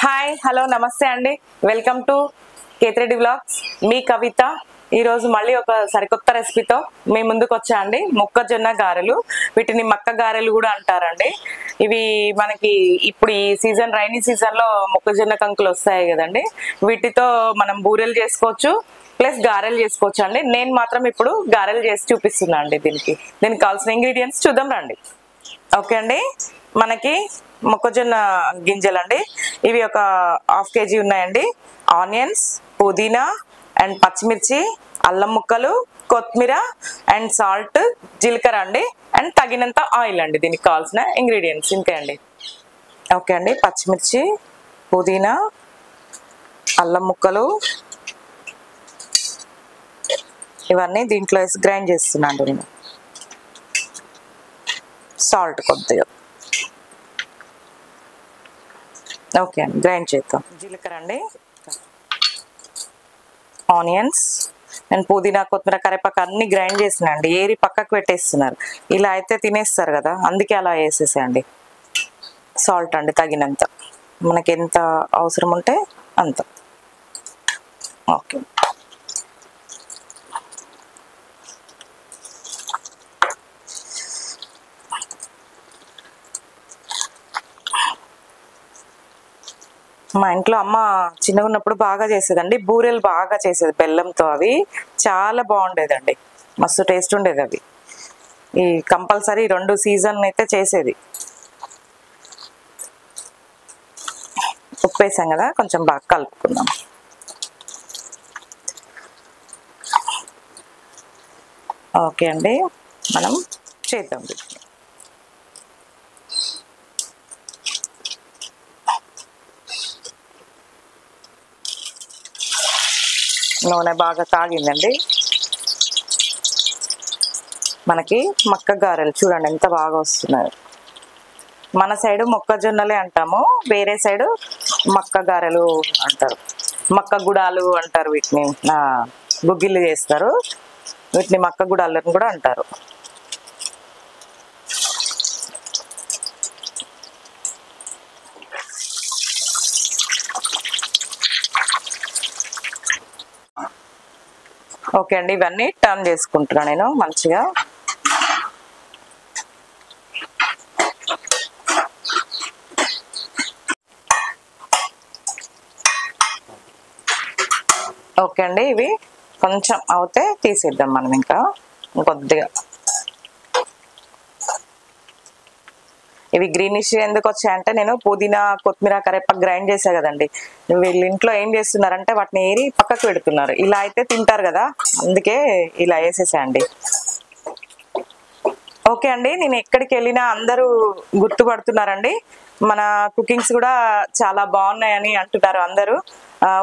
Hi hello namaste అండి. Welcome to Ketireddy vlogs. మీ కవిత. ఈరోజు మళ్ళీ ఒక సరికొత్త రెసిపీతో మీ ముందుకు వచ్చా అండి. మొక్కజొన్న గారెలు, వీటిని మక్క గారెలు కూడా అంటారండి. ఇవి మనకి ఇప్పుడు ఈ సీజన్ రైనీ సీజన్లో మొక్కజొన్న కంకులు వస్తాయి కదండి, వీటితో మనం బూరెలు చేసుకోవచ్చు ప్లస్ గారెలు చేసుకోవచ్చు అండి. నేను మాత్రం ఇప్పుడు గారెలు చేసి చూపిస్తున్నా అండి. దీనికి కావాల్సిన ఇంగ్రీడియంట్స్ చూద్దాం రండి. ఓకే అండి, మనకి మొక్కజొన్న గింజలు అండి, ఇవి ఒక ½ kg ఉన్నాయండి. ఆనియన్స్, పుదీనా అండ్ పచ్చిమిర్చి, అల్లం ముక్కలు, కొత్తిమీర అండ్ సాల్ట్, జీలకర్ర అండి, అండ్ తగినంత ఆయిల్ అండి. దీనికి కావాల్సిన ఇంగ్రీడియంట్స్ ఇంతే అండి. ఓకే అండి, పచ్చిమిర్చి, పుదీనా, అల్లం ముక్కలు ఇవన్నీ దీంట్లో వేసి గ్రైండ్ చేస్తున్నాను నేను. సాల్ట్ కొద్దిగా. ఓకే అండి, గ్రైండ్ చేద్దాం. జీలకర్ర అండి, ఆనియన్స్ అండ్ పుదీనా, కొత్తిమీర, కరివేపాకు అన్ని గ్రైండ్ చేసినండి. ఏరి పక్కకు పెట్టేస్తున్నారు. ఇలా అయితే తినేస్తారు కదా, అందుకే అలా వేసేసేయండి. సాల్ట్ అండి తగినంత, మనకి ఎంత అవసరం ఉంటే అంత. ఓకే, మా ఇంట్లో అమ్మ చిన్నగా ఉన్నప్పుడు బాగా చేసేదండి. బూరెలు బాగా చేసేది బెల్లంతో. అవి చాలా బాగుండేదండి, మస్తు టేస్ట్ ఉండేది అవి. ఈ కంపల్సరీ 2 సీజన్ అయితే చేసేది. ఉప్పు వేసాం కదా, కొంచెం బాగా కలుపుకుందాం. ఓకే అండి, మనం చేద్దాం. నూనె బాగా కాగిందండి. మనకి మక్క గారెలు చూడండి ఎంత బాగా వస్తున్నాయి. మన సైడు మొక్కజొన్నలే అంటాము, వేరే సైడు మక్క గారెలు అంటారు, మక్క గుడాలు అంటారు వీటిని. గుగ్గిళ్ళు చేస్తారు, వీటిని మక్క గుడాలని కూడా అంటారు. ఓకే అండి, ఇవన్నీ టర్న్ చేసుకుంటున్నా నేను మంచిగా. ఓకే అండి, ఇవి కొంచెం అవుతే తీసేద్దాం మనం. ఇంకా కొద్దిగా ఇవి గ్రీనిష్ ఎందుకు వచ్చాయంటే, నేను పుదీనా, కొత్తిమీర, కరివేపాకు గ్రైండ్ చేసా కదండి. వీళ్ళు ఇంట్లో ఏం చేస్తున్నారంటే వాటిని ఏరి పక్కకు పెడుతున్నారు. ఇలా అయితే తింటారు కదా, అందుకే ఇలా వేసేసాయండి. ఓకే అండి, నేను ఎక్కడికి వెళ్ళినా అందరూ గుర్తుపడుతున్నారండి. మన కుకింగ్స్ కూడా చాలా బాగున్నాయని అంటున్నారు అందరూ.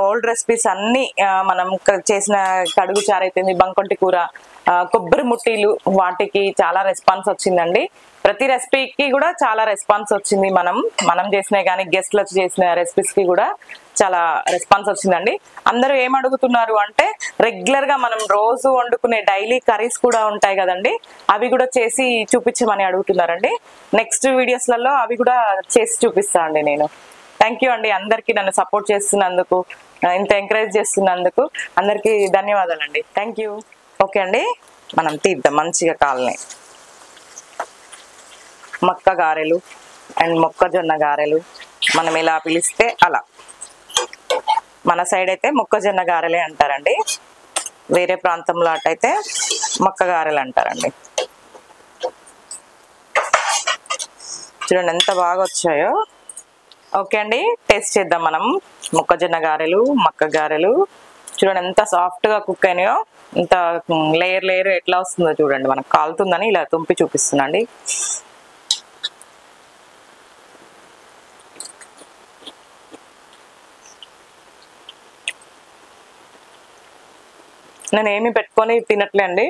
ఓల్డ్ రెసిపీస్ అన్ని మనం చేసిన కడుగు చారు అయిపోయింది, బంకొంటి కూర, కొబ్బరి ముట్టీలు, వాటికి చాలా రెస్పాన్స్ వచ్చిందండి. ప్రతి రెసిపీకి కూడా చాలా రెస్పాన్స్ వచ్చింది. మనం చేసినవి కానీ గెస్ట్లు వచ్చి చేసిన రెసిపీస్కి కూడా చాలా రెస్పాన్స్ వచ్చిందండి. అందరూ ఏం అడుగుతున్నారు అంటే, రెగ్యులర్ గా మనం రోజు వండుకునే డైలీ కర్రీస్ కూడా ఉంటాయి కదండి, అవి కూడా చేసి చూపించమని అడుగుతున్నారండి. నెక్స్ట్ వీడియోస్లలో అవి కూడా చేసి చూపిస్తా అండి నేను. థ్యాంక్ యూ అండి అందరికీ, నన్ను సపోర్ట్ చేస్తున్నందుకు, ఇంత ఎంకరేజ్ చేస్తున్నందుకు అందరికీ ధన్యవాదాలండి. Thank you. ఓకే అండి, మనం తీద్దాం మంచిగా కాలని. మక్క గారెలు అండ్ మొక్కజొన్న గారెలు మనం ఎలా పిలిస్తే అలా. మన సైడ్ అయితే మొక్కజొన్న గారెలే అంటారండి, వేరే ప్రాంతంలో అటైతే మక్క గారెలు అంటారండి. చూడండి ఎంత బాగా వచ్చాయో. ఓకే అండి, టేస్ట్ చేద్దాం మనం. మొక్కజొన్న గారెలు, మక్క గారెలు చూడండి ఎంత సాఫ్ట్గా కుక్ అయినాయో. ఇంత లేయర్ ఎట్లా వస్తుందో చూడండి. మనకు కాలుతుందని ఇలా తుంపి చూపిస్తున్నాండి. నేను ఏమి పెట్టుకొని తినట్లే అండి,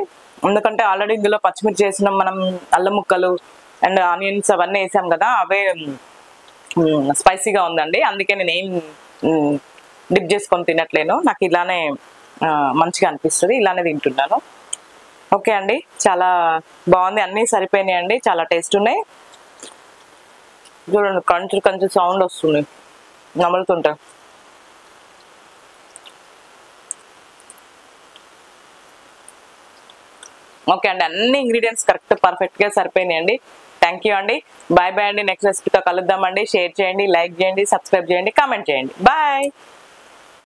ఎందుకంటే ఆల్రెడీ ఇందులో పచ్చిమిర్చి వేసినాం మనం, అల్లం ముక్కలు అండ్ ఆనియన్స్ అవన్నీ వేసాం కదా, అవే స్పైసీగా ఉందండి. అందుకే నేను ఏం డిప్ చేసుకొని తినట్లేను. నాకు ఇలానే మంచిగా అనిపిస్తుంది, ఇలానే తింటున్నాను. ఓకే అండి, చాలా బాగుంది, అన్నీ సరిపోయినాయి అండి, చాలా టేస్ట్ ఉన్నాయి. చూడండి కంచు సౌండ్ వస్తుంది. నములుతుంటా. ఓకే అండి, అన్ని ఇంగ్రీడియంట్స్ కరెక్ట్ పర్ఫెక్ట్గా సరిపోయినాయండి. థ్యాంక్ యూ అండి. బాయ్ బాయ్ అండి. నెక్స్ట్ రెసిపీతో కలుద్దామండి. షేర్ చేయండి, లైక్ చేయండి, సబ్స్క్రైబ్ చేయండి, కామెంట్ చేయండి. బాయ్.